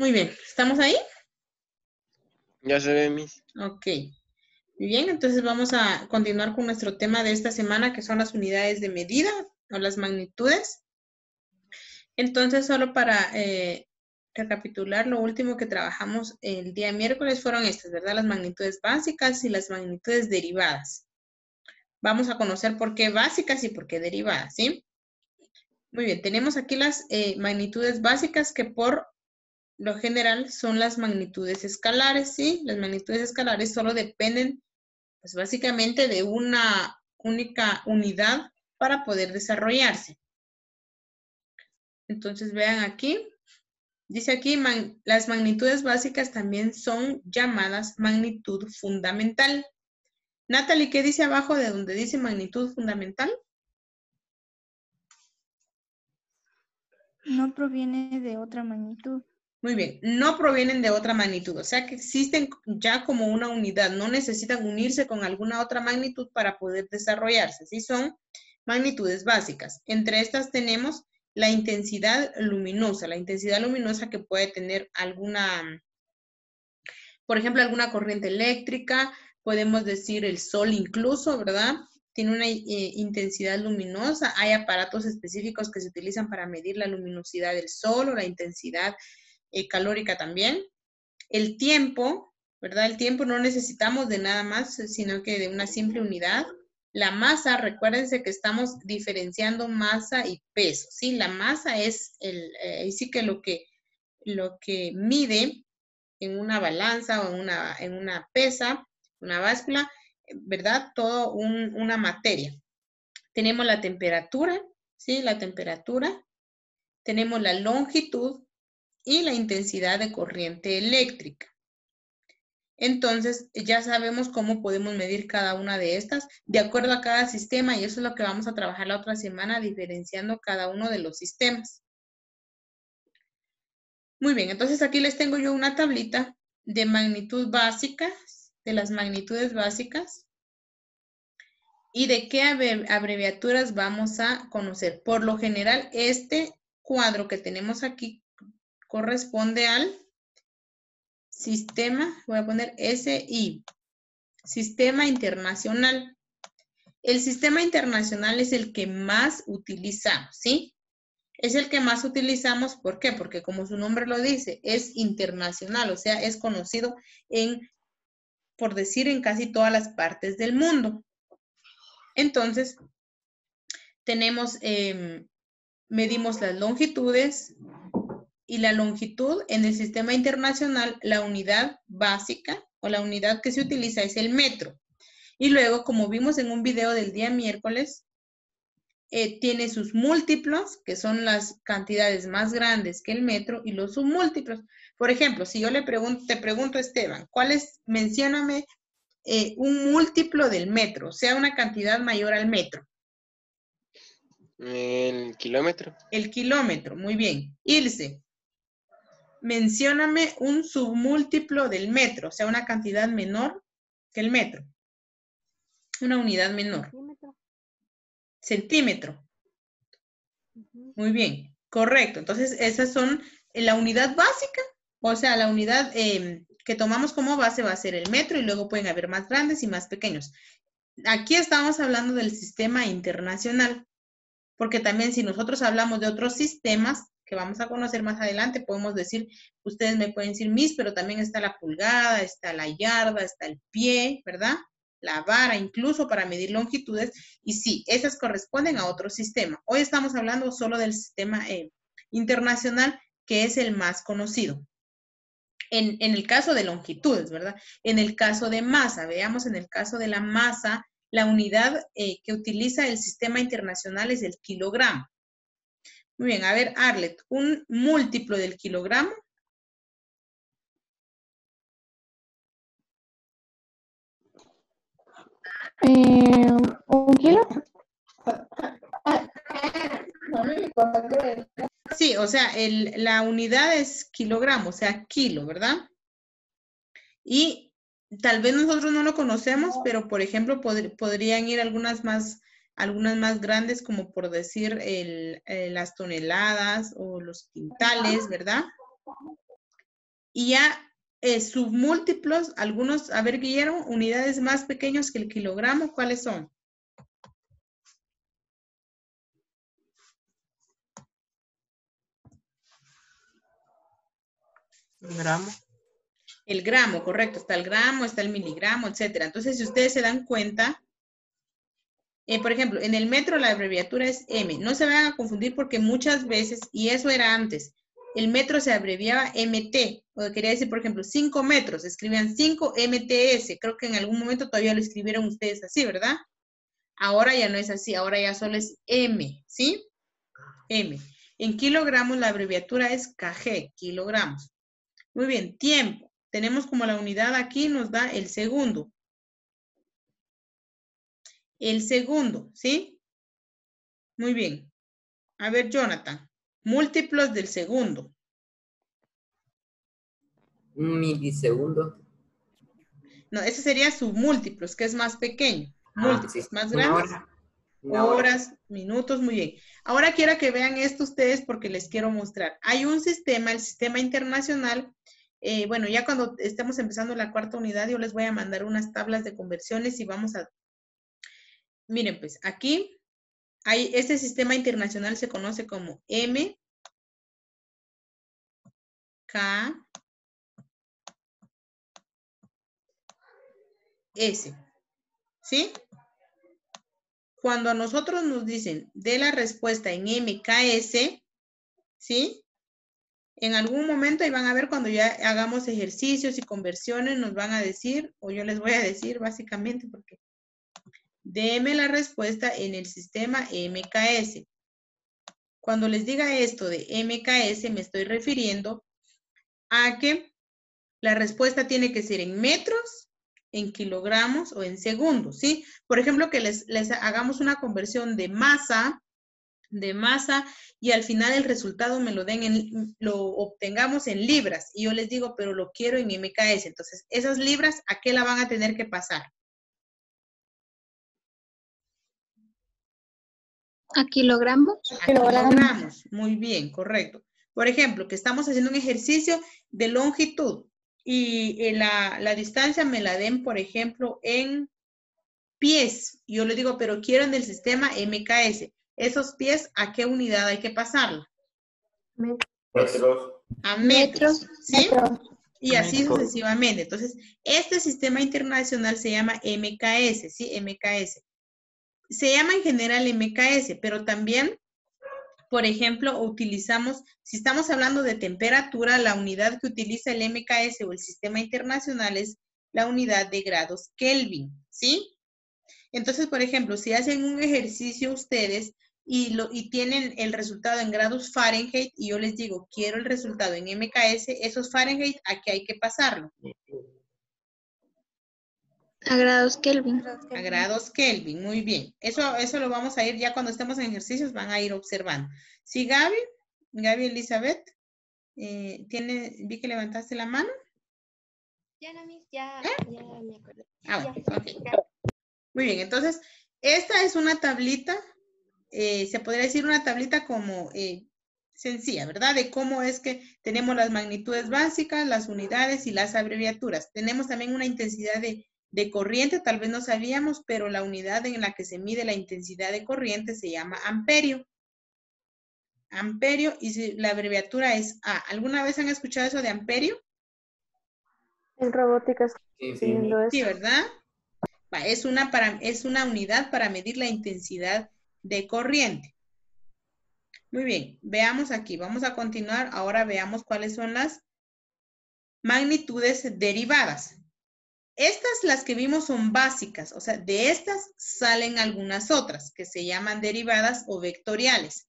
Muy bien, ¿estamos ahí? Ya se ve, Miss. Ok. Muy bien, entonces vamos a continuar con nuestro tema de esta semana, que son las unidades de medida o las magnitudes. Entonces, solo para recapitular, lo último que trabajamos el día miércoles fueron estas, ¿verdad? Las magnitudes básicas y las magnitudes derivadas. Vamos a conocer por qué básicas y por qué derivadas, ¿sí? Muy bien, tenemos aquí las magnitudes básicas que por lo general son las magnitudes escalares, ¿sí? Las magnitudes escalares solo dependen, pues básicamente de una única unidad para poder desarrollarse. Entonces vean aquí, dice aquí, las magnitudes básicas también son llamadas magnitud fundamental. Natalie, ¿qué dice abajo de donde dice magnitud fundamental? No proviene de otra magnitud. Muy bien, no provienen de otra magnitud, o sea que existen ya como una unidad, no necesitan unirse con alguna otra magnitud para poder desarrollarse, ¿sí? Son magnitudes básicas. Entre estas tenemos la intensidad luminosa que puede tener alguna, por ejemplo, alguna corriente eléctrica, podemos decir el sol incluso, ¿verdad? Tiene una intensidad luminosa, hay aparatos específicos que se utilizan para medir la luminosidad del sol o la intensidad calórica también. El tiempo, ¿verdad? El tiempo no necesitamos de nada más, sino que de una simple unidad. La masa, recuérdense que estamos diferenciando masa y peso, ¿sí? La masa es sí que lo que mide en una balanza o en una pesa, una báscula, ¿verdad? Todo una materia. Tenemos la temperatura, ¿sí? La temperatura. Tenemos la longitud y la intensidad de corriente eléctrica. Entonces, ya sabemos cómo podemos medir cada una de estas de acuerdo a cada sistema y eso es lo que vamos a trabajar la otra semana, diferenciando cada uno de los sistemas. Muy bien, entonces aquí les tengo yo una tablita de magnitud básica, de las magnitudes básicas y de qué abreviaturas vamos a conocer. Por lo general, este cuadro que tenemos aquí corresponde al sistema, voy a poner SI, Sistema Internacional. El sistema internacional es el que más utilizamos, ¿sí? Es el que más utilizamos, ¿por qué? Porque como su nombre lo dice, es internacional, o sea, es conocido por decir, en casi todas las partes del mundo. Entonces, tenemos, medimos las longitudes y la longitud en el sistema internacional, la unidad básica o la unidad que se utiliza es el metro. Y luego, como vimos en un video del día miércoles, tiene sus múltiplos, que son las cantidades más grandes que el metro, y los submúltiplos. Por ejemplo, si yo te pregunto, Esteban, mencióname un múltiplo del metro, o sea, una cantidad mayor al metro. El kilómetro. El kilómetro, muy bien. Ilse, mencióname un submúltiplo del metro, o sea, una cantidad menor que el metro. Una unidad menor. Centímetro. Muy bien, correcto. Entonces, esas son la unidad básica, o sea, la unidad que tomamos como base va a ser el metro y luego pueden haber más grandes y más pequeños. Aquí estamos hablando del sistema internacional, porque también si nosotros hablamos de otros sistemas que vamos a conocer más adelante, podemos decir, ustedes me pueden decir mis, pero también está la pulgada, está la yarda, está el pie, ¿verdad? La vara, incluso para medir longitudes, y sí, esas corresponden a otro sistema. Hoy estamos hablando solo del sistema internacional, que es el más conocido. En el caso de longitudes, ¿verdad? En el caso de masa, veamos en el caso de la masa, la unidad que utiliza el sistema internacional es el kilogramo. Muy bien, a ver, Arlet, un múltiplo del kilogramo. ¿Un kilo? Sí, o sea, la unidad es kilogramo, o sea, kilo, ¿verdad? Y tal vez nosotros no lo conocemos, pero por ejemplo, podrían ir algunas más grandes, como por decir las toneladas o los quintales, ¿verdad? Y ya submúltiplos, algunos, a ver, Guillermo, unidades más pequeños que el kilogramo, ¿cuáles son? ¿Un gramo? El gramo, correcto. Está el gramo, está el miligramo, etcétera. Entonces, si ustedes se dan cuenta, por ejemplo, en el metro la abreviatura es M. No se van a confundir porque muchas veces, y eso era antes, el metro se abreviaba MT. O quería decir, por ejemplo, 5 metros. Escribían 5 MTS. Creo que en algún momento todavía lo escribieron ustedes así, ¿verdad? Ahora ya no es así. Ahora ya solo es M, ¿sí? M. En kilogramos la abreviatura es kg, kilogramos. Muy bien, tiempo. Tenemos como la unidad aquí, nos da el segundo. El segundo, ¿sí? Muy bien. A ver, Jonathan. Múltiplos del segundo. Un milisegundo. No, ese sería submúltiplos, que es más pequeño. Múltiplos, Sí. más Una grandes. hora. Una hora. Horas, minutos, muy bien. Ahora quiero que vean esto ustedes porque les quiero mostrar. Hay un sistema, el sistema internacional. Bueno, ya cuando estemos empezando la cuarta unidad, yo les voy a mandar unas tablas de conversiones y vamos a... Miren, pues aquí este sistema internacional se conoce como M, K, S. ¿Sí? Cuando a nosotros nos dicen de la respuesta en MKS, ¿sí? En algún momento, ahí van a ver cuando ya hagamos ejercicios y conversiones, nos van a decir, o yo les voy a decir básicamente, porque déme la respuesta en el sistema MKS. Cuando les diga esto de MKS, me estoy refiriendo a que la respuesta tiene que ser en metros, en kilogramos o en segundos, ¿sí? Por ejemplo, que les hagamos una conversión de masa y al final el resultado me lo obtengamos en libras. Y yo les digo, pero lo quiero en MKS. Entonces, esas libras, ¿a qué la van a tener que pasar? ¿A kilogramos? A kilogramos. Muy bien, correcto. Por ejemplo, que estamos haciendo un ejercicio de longitud y la distancia me la den, por ejemplo, en pies. Yo le digo, pero quiero en el sistema MKS. Esos pies, ¿a qué unidad hay que pasarla? Metros. A metros, ¿sí? Metros. Y así sucesivamente. Entonces, este sistema internacional se llama MKS, ¿sí? MKS. Se llama en general MKS, pero también, por ejemplo, utilizamos, si estamos hablando de temperatura, la unidad que utiliza el MKS o el sistema internacional es la unidad de grados Kelvin, ¿sí? Entonces, por ejemplo, si hacen un ejercicio ustedes y tienen el resultado en grados Fahrenheit y yo les digo, quiero el resultado en MKS, esos Fahrenheit, ¿a qué hay que pasarlo? A grados Kelvin. A grados Kelvin, muy bien. Eso lo vamos a ir ya cuando estemos en ejercicios, van a ir observando. Sí, Gaby Elizabeth, vi que levantaste la mano. Ya, Namis, ya me acordé. Ok. Muy bien, entonces, esta es una tablita, se podría decir una tablita como sencilla, ¿verdad? De cómo es que tenemos las magnitudes básicas, las unidades y las abreviaturas. Tenemos también una intensidad de corriente, tal vez no sabíamos, pero la unidad en la que se mide la intensidad de corriente se llama amperio. Amperio, y la abreviatura es A. ¿Alguna vez han escuchado eso de amperio? En robótica Sí. Sí, ¿verdad? Es una unidad para medir la intensidad de corriente. Muy bien, veamos aquí. Vamos a continuar. Ahora veamos cuáles son las magnitudes derivadas. Estas, las que vimos, son básicas. O sea, de estas salen algunas otras que se llaman derivadas o vectoriales.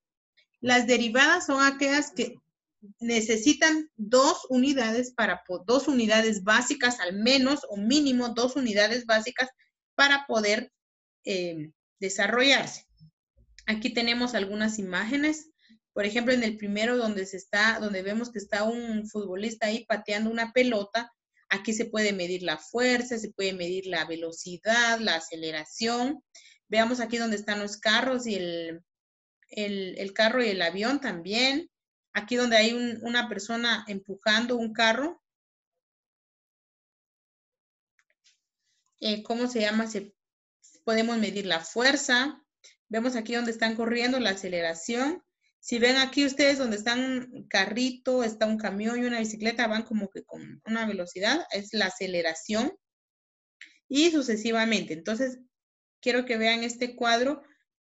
Las derivadas son aquellas que necesitan dos unidades básicas, al menos o mínimo 2 unidades básicas para poder desarrollarse. Aquí tenemos algunas imágenes. Por ejemplo, en el primero donde vemos que está un futbolista ahí pateando una pelota, aquí se puede medir la fuerza, se puede medir la velocidad, la aceleración. Veamos aquí donde están los carros y el carro y el avión también. Aquí donde hay una persona empujando un carro, ¿cómo se llama? Podemos medir la fuerza. Vemos aquí donde están corriendo, la aceleración. Si ven aquí ustedes donde están un carrito, está un camión y una bicicleta, van como que con una velocidad, es la aceleración. Y sucesivamente. Entonces, quiero que vean este cuadro,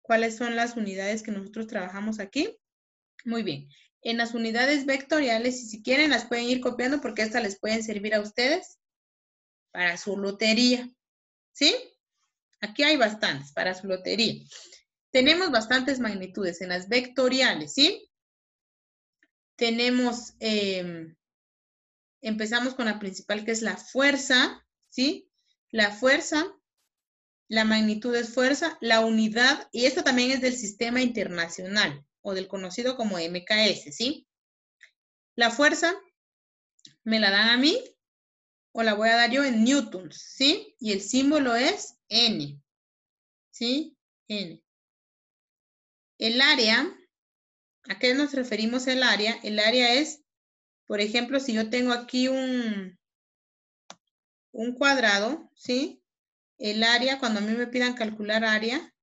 cuáles son las unidades que nosotros trabajamos aquí. Muy bien. En las unidades vectoriales, y si quieren las pueden ir copiando porque estas les pueden servir a ustedes para su lotería. ¿Sí? Aquí hay bastantes para su lotería. Tenemos bastantes magnitudes en las vectoriales, ¿sí? Tenemos, empezamos con la principal que es la fuerza, ¿sí? La fuerza, la magnitud es fuerza, la unidad, y esto también es del sistema internacional o del conocido como MKS, ¿sí? La fuerza me la dan a mí o la voy a dar yo en newtons, ¿sí? Y el símbolo es N, ¿sí? N. El área, ¿a qué nos referimos el área? El área es, por ejemplo, si yo tengo aquí un cuadrado, ¿sí? El área, cuando a mí me pidan calcular área,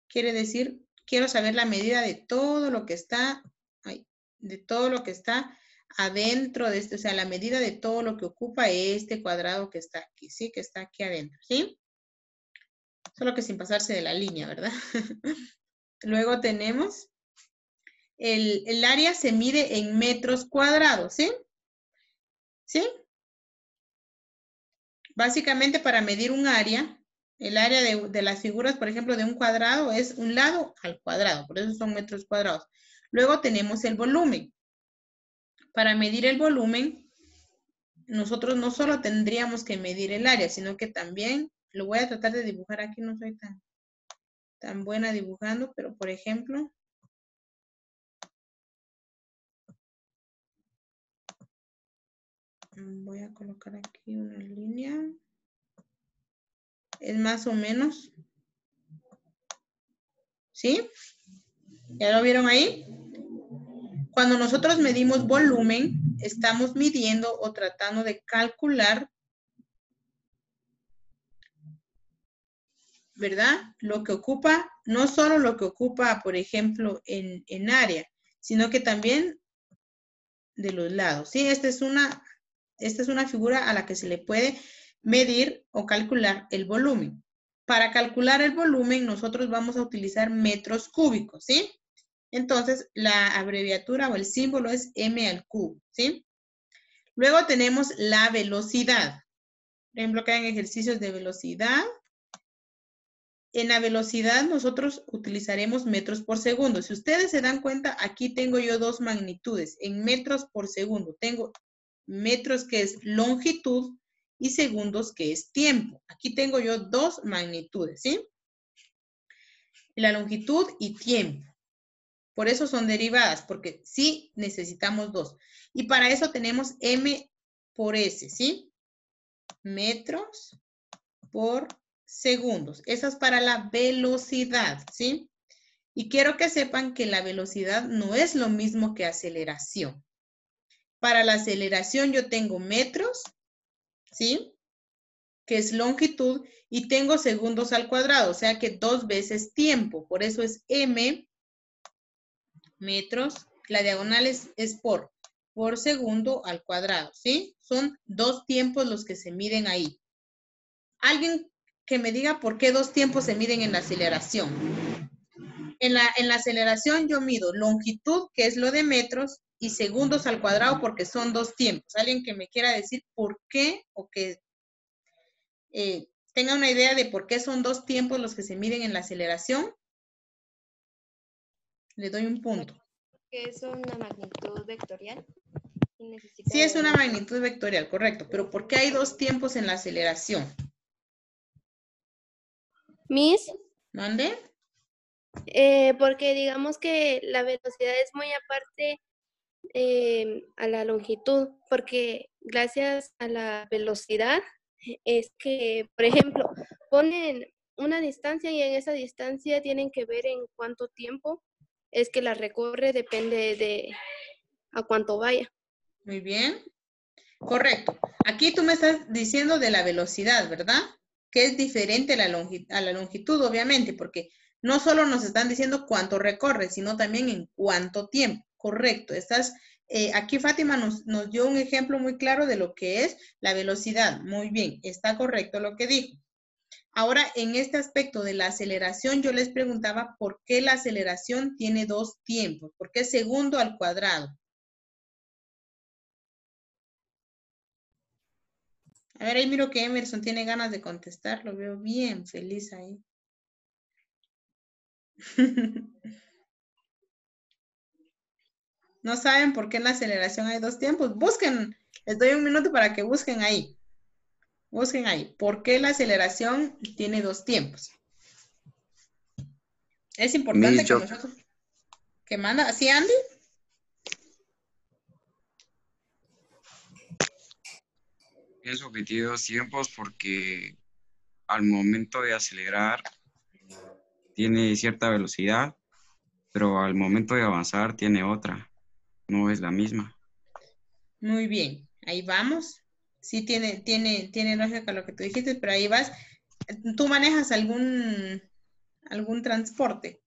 quiere decir, quiero saber la medida de todo lo que está, de todo lo que está adentro de este, o sea, la medida de todo lo que ocupa este cuadrado que está aquí, ¿sí? Que está aquí adentro, ¿sí? Solo que sin pasarse de la línea, ¿verdad? Luego tenemos, el área se mide en metros cuadrados, ¿sí? ¿Sí? Básicamente para medir un área, el área de las figuras, por ejemplo, de un cuadrado es un lado al cuadrado, por eso son metros cuadrados. Luego tenemos el volumen. Para medir el volumen, nosotros no solo tendríamos que medir el área, sino que también, lo voy a tratar de dibujar aquí, no soy tan buena dibujando, pero por ejemplo, voy a colocar aquí una línea. Es más o menos, ¿sí? ¿Ya lo vieron ahí? Cuando nosotros medimos volumen, estamos midiendo o tratando de calcular, ¿verdad? Lo que ocupa, no solo lo que ocupa, por ejemplo, en área, sino que también de los lados, ¿sí? Esta es una figura a la que se le puede medir o calcular el volumen. Para calcular el volumen, nosotros vamos a utilizar metros cúbicos, ¿sí? Entonces, la abreviatura o el símbolo es m al cubo, ¿sí? Luego tenemos la velocidad. Por ejemplo, acá en ejercicios de velocidad. En la velocidad nosotros utilizaremos metros por segundo. Si ustedes se dan cuenta, aquí tengo yo dos magnitudes. En metros por segundo tengo metros que es longitud y segundos que es tiempo. Aquí tengo yo dos magnitudes, ¿sí? La longitud y tiempo. Por eso son derivadas, porque sí necesitamos dos. Y para eso tenemos m por s, ¿sí? Metros por segundos. Esa es para la velocidad, ¿sí? Y quiero que sepan que la velocidad no es lo mismo que aceleración. Para la aceleración yo tengo metros, ¿sí? Que es longitud, y tengo segundos al cuadrado, o sea que 2 veces tiempo. Por eso es m metros, la diagonal es por segundo al cuadrado, ¿sí? Son 2 tiempos los que se miden ahí. Alguien que me diga por qué 2 tiempos se miden en la aceleración. En la aceleración yo mido longitud, que es lo de metros, y segundos al cuadrado porque son 2 tiempos. Alguien que me quiera decir por qué o que tenga una idea de por qué son 2 tiempos los que se miden en la aceleración. Le doy un punto. Que es una magnitud vectorial. Y Sí, es una magnitud vectorial, correcto. Pero ¿por qué hay 2 tiempos en la aceleración? Miss, ¿Mande? porque digamos que la velocidad es muy aparte a la longitud, porque gracias a la velocidad es que, por ejemplo, ponen una distancia y en esa distancia tienen que ver en cuánto tiempo es que la recorre, depende de a cuánto vaya. Muy bien. Correcto. Aquí tú me estás diciendo de la velocidad, ¿verdad? Que es diferente a la longitud, obviamente, porque no solo nos están diciendo cuánto recorre, sino también en cuánto tiempo. Correcto. Aquí Fátima nos dio un ejemplo muy claro de lo que es la velocidad. Muy bien, está correcto lo que dijo. Ahora, en este aspecto de la aceleración, yo les preguntaba por qué la aceleración tiene dos tiempos. ¿Por qué segundo al cuadrado? A ver, ahí miro que Emerson tiene ganas de contestar. Lo veo bien feliz ahí. ¿No saben por qué en la aceleración hay dos tiempos? Busquen. Les doy un minuto para que busquen ahí. Busquen ahí. ¿Por qué la aceleración tiene dos tiempos? Es importante que nosotros... ¿Qué manda? ¿Sí, Andy? Pienso que tiene dos tiempos porque al momento de acelerar tiene cierta velocidad, pero al momento de avanzar tiene otra. No es la misma. Muy bien. Ahí vamos. Sí tiene lógica lo que tú dijiste, pero ahí vas. ¿Tú manejas algún transporte?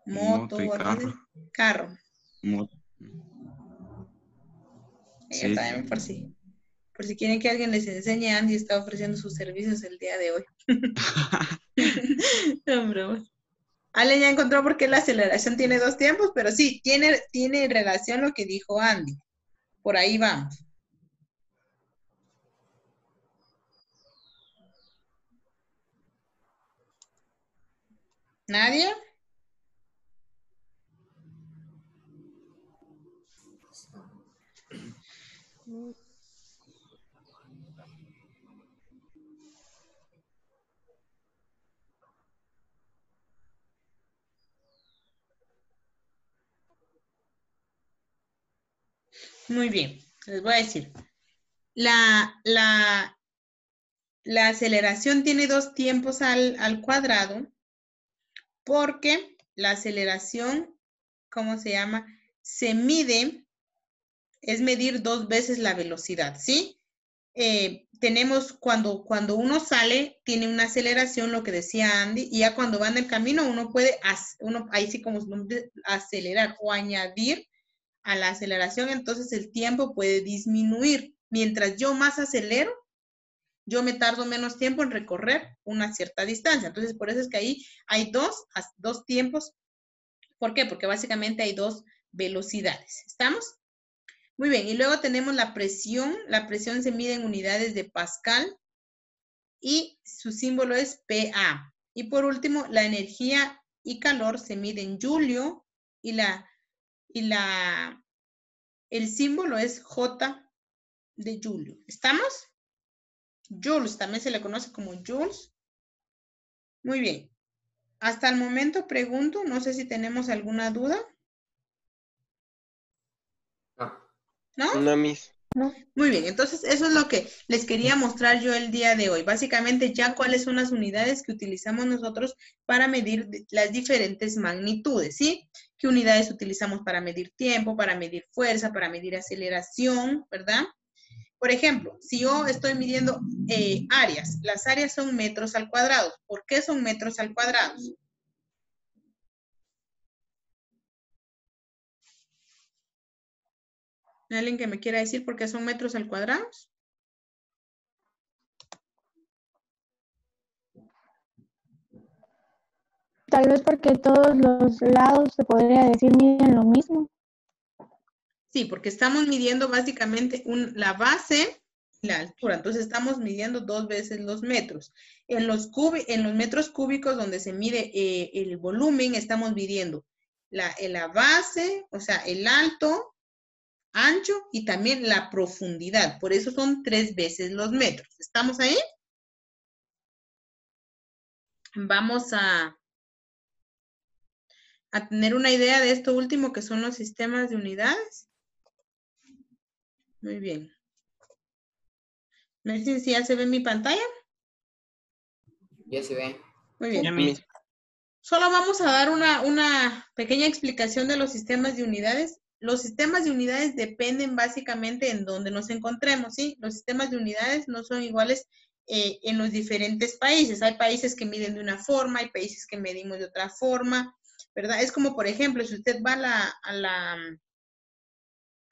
Moto Y o algo así. carro. Carro. Moto. Sí. También por si quieren que alguien les enseñe, Andy está ofreciendo sus servicios el día de hoy. No, broma. Ale ya encontró por qué la aceleración tiene dos tiempos, pero sí, tiene relación lo que dijo Andy. Por ahí vamos. ¿Nadie? Muy bien, les voy a decir. La aceleración tiene dos tiempos al cuadrado porque la aceleración, ¿cómo se llama? Se mide, es medir dos veces la velocidad, ¿sí? Tenemos cuando uno sale, tiene una aceleración, lo que decía Andy, y ya cuando va en el camino uno puede, ahí sí como acelerar o añadir a la aceleración, entonces el tiempo puede disminuir. Mientras yo más acelero, yo me tardo menos tiempo en recorrer una cierta distancia. Entonces, por eso es que ahí hay dos tiempos. ¿Por qué? Porque básicamente hay dos velocidades. ¿Estamos? Muy bien. Y luego tenemos la presión. La presión se mide en unidades de Pascal y su símbolo es PA. Y por último, la energía y calor se mide en Joule y el símbolo es J de Joule. ¿Estamos? Joules, también se le conoce como Joules. Muy bien. Hasta el momento pregunto, no sé si tenemos alguna duda. ¿No? No, Miss. No. Muy bien, entonces eso es lo que les quería mostrar yo el día de hoy. Básicamente ya cuáles son las unidades que utilizamos nosotros para medir las diferentes magnitudes, ¿sí? ¿Qué unidades utilizamos para medir tiempo, para medir fuerza, para medir aceleración, ¿verdad? Por ejemplo, si yo estoy midiendo áreas, las áreas son metros al cuadrado. ¿Por qué son metros al cuadrado? ¿Alguien que me quiera decir por qué son metros al cuadrado? Tal vez porque todos los lados, se podría decir, miden lo mismo. Sí, porque estamos midiendo básicamente la base y la altura. Entonces estamos midiendo dos veces los metros. En los metros cúbicos donde se mide el volumen, estamos midiendo la base, o sea, el alto, ancho y también la profundidad. Por eso son 3 veces los metros. ¿Estamos ahí? Vamos a tener una idea de esto último que son los sistemas de unidades. Muy bien. ¿Me dicen si ya se ve mi pantalla? Ya se ve. Muy bien. Ya, Miss. Solo vamos a dar una pequeña explicación de los sistemas de unidades los sistemas de unidades dependen básicamente en donde nos encontremos, ¿sí? Los sistemas de unidades no son iguales en los diferentes países. Hay países que miden de una forma, hay países que medimos de otra forma, ¿verdad? Es como, por ejemplo, si usted va a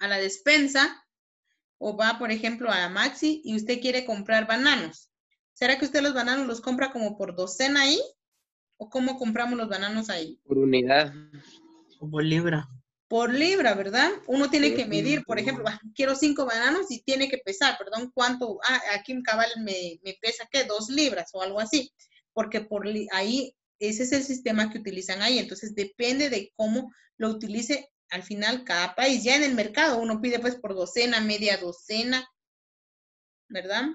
la despensa o va, por ejemplo, a Maxi y usted quiere comprar bananos. ¿Será que usted los bananos los compra como por docena ahí? ¿O cómo compramos los bananos ahí? Por unidad. Por libra. Por libra, ¿verdad? Uno tiene que medir, por ejemplo, quiero 5 bananos y tiene que pesar, perdón, ¿cuánto? Aquí en cabal me pesa, ¿qué? 2 libras o algo así, porque ahí, ese es el sistema que utilizan ahí, entonces depende de cómo lo utilice al final cada país. Ya en el mercado uno pide pues por docena, media docena, ¿verdad?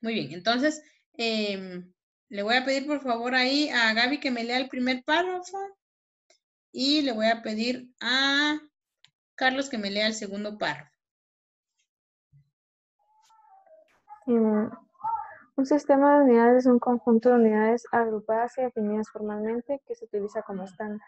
Muy bien, entonces, le voy a pedir por favor ahí a Gaby que me lea el primer párrafo. Y le voy a pedir a Carlos que me lea el segundo párrafo. Un sistema de unidades es un conjunto de unidades agrupadas y definidas formalmente que se utiliza como estándar.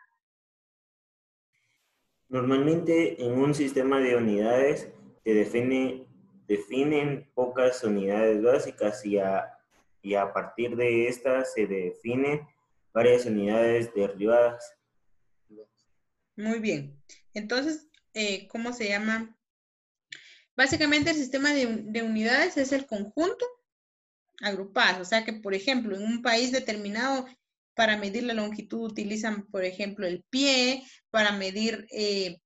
Normalmente en un sistema de unidades se definen pocas unidades básicas y a partir de estas se definen varias unidades derivadas. Muy bien. Entonces, ¿cómo se llama? Básicamente el sistema de unidades es el conjunto agrupadas. O sea que, por ejemplo, en un país determinado, para medir la longitud utilizan, por ejemplo, el pie. Para medir el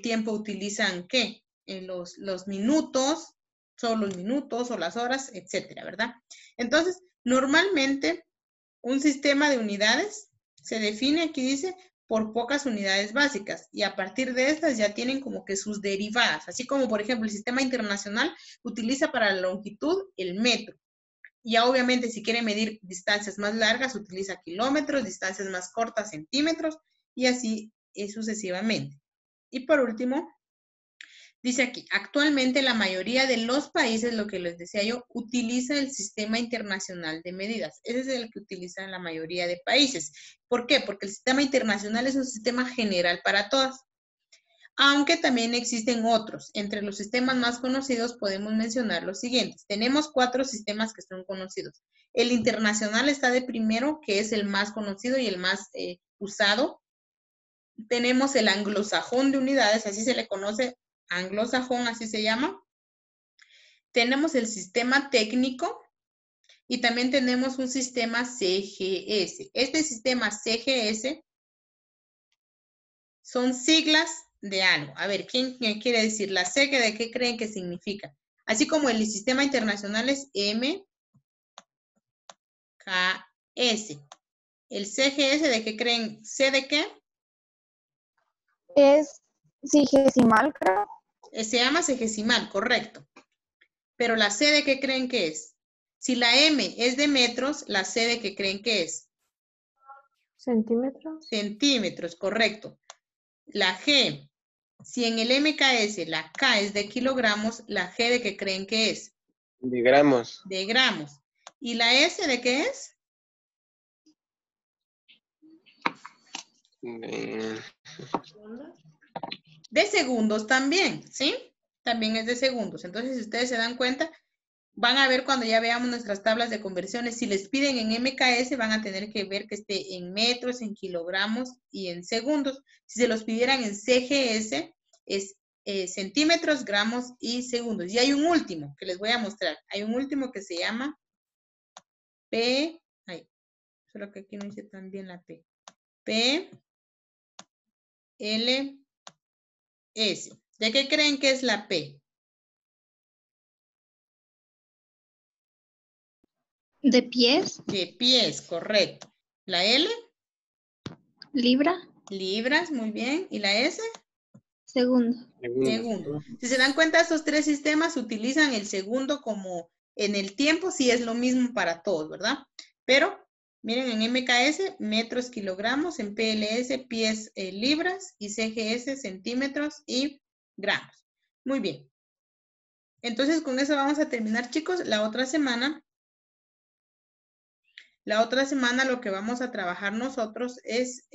tiempo utilizan, ¿qué? Los minutos, son los minutos o las horas, etcétera, ¿verdad? Entonces, normalmente, un sistema de unidades se define, aquí dice, por pocas unidades básicas y a partir de estas ya tienen como que sus derivadas, así como por ejemplo el sistema internacional utiliza para la longitud el metro. Ya obviamente si quiere medir distancias más largas utiliza kilómetros, distancias más cortas centímetros y así sucesivamente. Y por último, dice aquí, actualmente la mayoría de los países, lo que les decía yo, utiliza el sistema internacional de medidas. Ese es el que utilizan la mayoría de países. ¿Por qué? Porque el sistema internacional es un sistema general para todas. Aunque también existen otros. Entre los sistemas más conocidos podemos mencionar los siguientes. Tenemos 4 sistemas que son conocidos. El internacional está de primero, que es el más conocido y el más usado. Tenemos el anglosajón de unidades, así se le conoce, anglosajón, así se llama. Tenemos el sistema técnico y también tenemos un sistema CGS. Este sistema CGS son siglas de algo. A ver, ¿quién quiere decir? La C, ¿de qué creen que significa? Así como el sistema internacional es MKS. El CGS, ¿de qué creen? ¿C de qué? Es sigesimal, creo. Se llama segesimal, correcto. Pero la C, ¿de qué creen que es? Si la M es de metros, la C, ¿de qué creen que es? Centímetros. Centímetros, correcto. La G, si en el MKS la K es de kilogramos, la G, ¿de qué creen que es? De gramos. De gramos. ¿Y la S de qué es? De segundos también, ¿sí? También es de segundos. Entonces, si ustedes se dan cuenta, van a ver cuando ya veamos nuestras tablas de conversiones, si les piden en MKS, van a tener que ver que esté en metros, en kilogramos y en segundos. Si se los pidieran en CGS, es centímetros, gramos y segundos. Y hay un último que les voy a mostrar. Hay un último que se llama P. Ay, solo que aquí no dice también la P. P. L. S. ¿De qué creen que es la P? ¿De pies? De pies, correcto. ¿La L? ¿Libra? Libras, muy bien. ¿Y la S? Segundo. Segundo. Si se dan cuenta, estos 3 sistemas utilizan el segundo como en el tiempo, sí es lo mismo para todos, ¿verdad? Pero, miren, en MKS, metros, kilogramos, en PLS, pies, libras, y CGS, centímetros y gramos. Muy bien. Entonces, con eso vamos a terminar, chicos. La otra semana lo que vamos a trabajar nosotros es,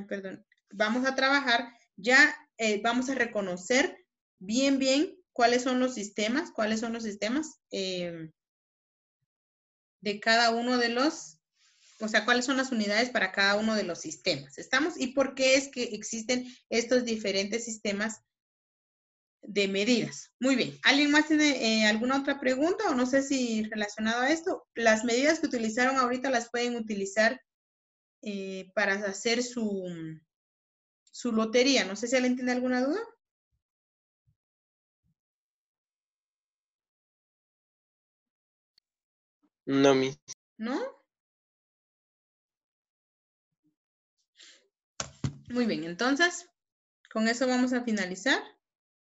perdón, vamos a trabajar, ya vamos a reconocer bien cuáles son los sistemas de cada uno de los, o sea, cuáles son las unidades para cada uno de los sistemas. ¿Estamos? ¿Y por qué es que existen estos diferentes sistemas de medidas? Muy bien. ¿Alguien más tiene alguna otra pregunta o no sé si relacionado a esto? Las medidas que utilizaron ahorita las pueden utilizar para hacer su lotería. No sé si alguien tiene alguna duda. No, Miss. ¿No? Muy bien, entonces, con eso vamos a finalizar.